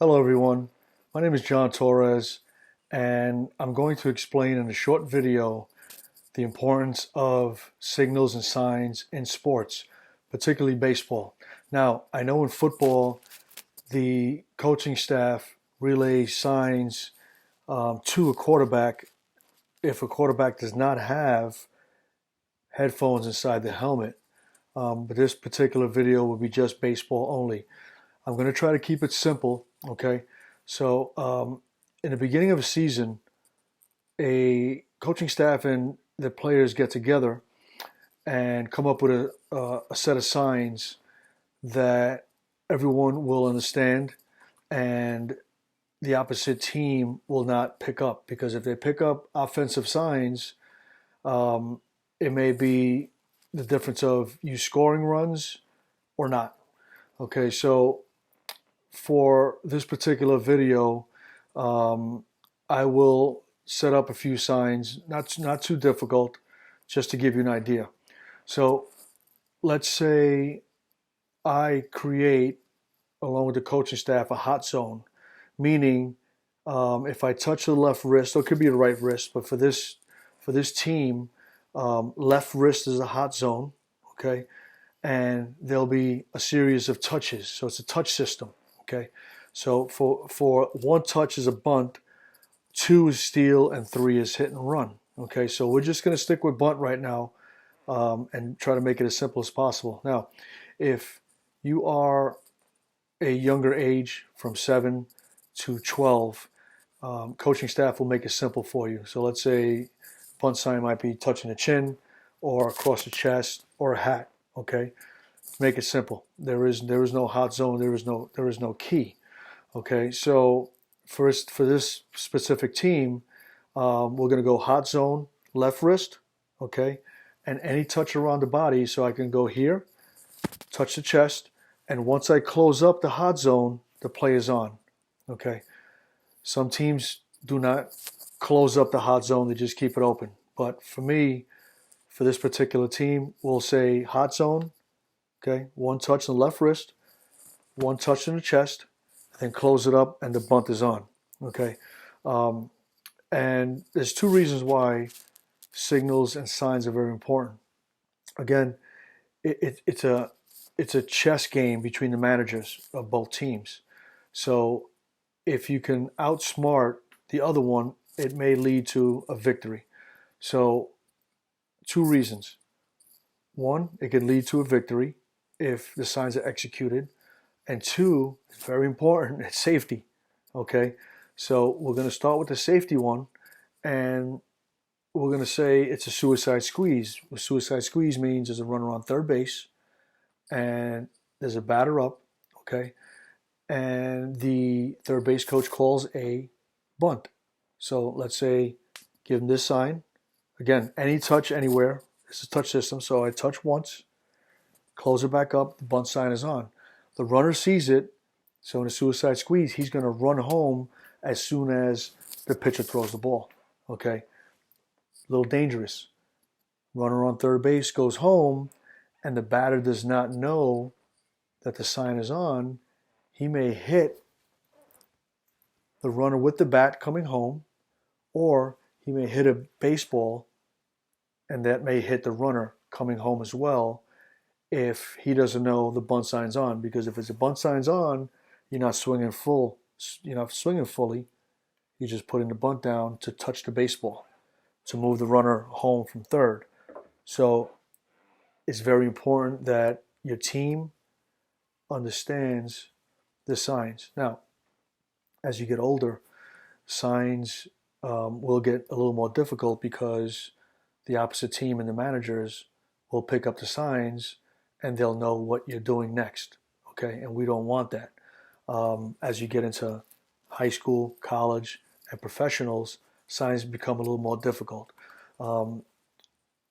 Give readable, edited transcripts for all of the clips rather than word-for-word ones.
Hello, everyone. My name is John Torres, and I'm going to explain in a short video the importance of signals and signs in sports, particularly baseball. Now, I know in football, the coaching staff relays signs to a quarterback if a quarterback does not have headphones inside the helmet. But this particular video will be just baseball only. I'm going to try to keep it simple, okay? So, in the beginning of a season, a coaching staff and the players get together and come up with a set of signs that everyone will understand and the opposite team will not pick up. Because if they pick up offensive signs, um, it may be the difference of you scoring runs or not. Okay, so for this particular video, um, I will set up a few signs, not too difficult, just to give you an idea. So let's say I create, along with the coaching staff, a hot zone, meaning if I touch the left wrist, or it could be the right wrist, but for this team, left wrist is a hot zone, okay, and there'll be a series of touches. So it's a touch system. Okay, so for one touch is a bunt, two is steal, and three is hit and run. Okay, so we're just going to stick with bunt right now and try to make it as simple as possible. Now, if you are a younger age from 7 to 12, coaching staff will make it simple for you. So let's say bunt sign might be touching the chin or across the chest or a hat. Okay, make it simple. There is no hot zone. There is no key. Okay, so for this specific team, we're going to go hot zone, left wrist. Okay, and any touch around the body. So I can go here, touch the chest, and once I close up the hot zone, the play is on. Okay, some teams do not close up the hot zone; they just keep it open. But for me, for this particular team, we'll say hot zone. Okay, one touch on the left wrist, one touch in the chest, then close it up, and the bunt is on. Okay, um, and there's two reasons why signals and signs are very important. Again, it's a chess game between the managers of both teams. So if you can outsmart the other one, it may lead to a victory. So two reasons. One, it can lead to a victory if the signs are executed. And two, it's very important, it's safety. Okay? So we're going to start with the safety one, and we're going to say it's a suicide squeeze. What suicide squeeze means there's a runner on third base, and there's a batter up, okay? And the third base coach calls a bunt. So let's say, give him this sign. Again, any touch anywhere. This is touch system, so I touch once, close it back up, the bunt sign is on. The runner sees it, so in a suicide squeeze, he's going to run home as soon as the pitcher throws the ball. Okay? A little dangerous. Runner on third base goes home, and the batter does not know that the sign is on. He may hit the runner with the bat coming home, or he may hit a baseball, and that may hit the runner coming home as well if he doesn't know the bunt sign's on. Because if it's a bunt sign's on, you're not swinging full. You're not swinging fully. You're just putting the bunt down to touch the baseball, to move the runner home from third. So it's very important that your team understands the signs. Now, as you get older, signs will get a little more difficult because the opposite team and the managers will pick up the signs and they'll know what you're doing next. Okay, and we don't want that. As you get into high school, college, and professionals, signs become a little more difficult. Um,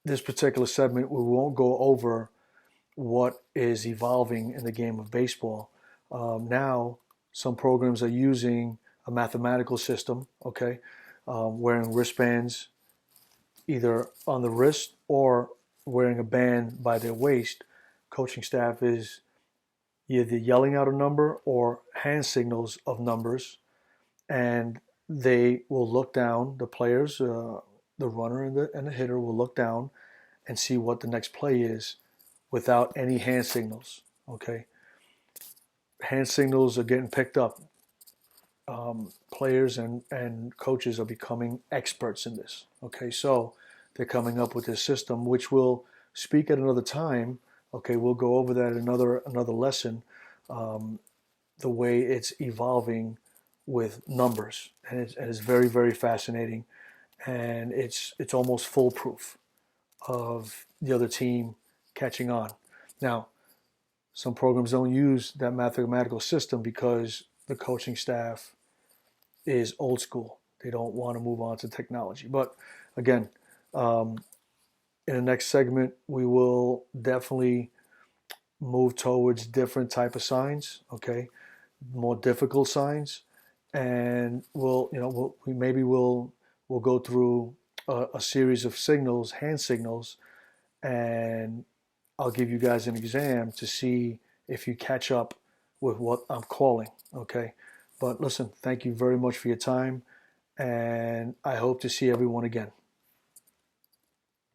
this particular segment, we won't go over what is evolving in the game of baseball. Now, some programs are using a mathematical system, okay, wearing wristbands either on the wrist or wearing a band by their waist. Coaching staff is either yelling out a number or hand signals of numbers, and they will look down. The players, the runner and the hitter, will look down and see what the next play is without any hand signals. Okay, hand signals are getting picked up. Players and coaches are becoming experts in this. Okay, so they're coming up with this system, which we'll speak at another time. Okay, we'll go over that in another lesson. The way it's evolving with numbers, and it's very, very fascinating, and it's almost foolproof of the other team catching on. Now, some programs don't use that mathematical system because the coaching staff is old school. They don't want to move on to technology. But again, in the next segment, we will definitely move towards different type of signs. Okay, more difficult signs, and we'll go through a series of signals, hand signals, and I'll give you guys an exam to see if you catch up with what I'm calling. Okay, but listen, thank you very much for your time, and I hope to see everyone again.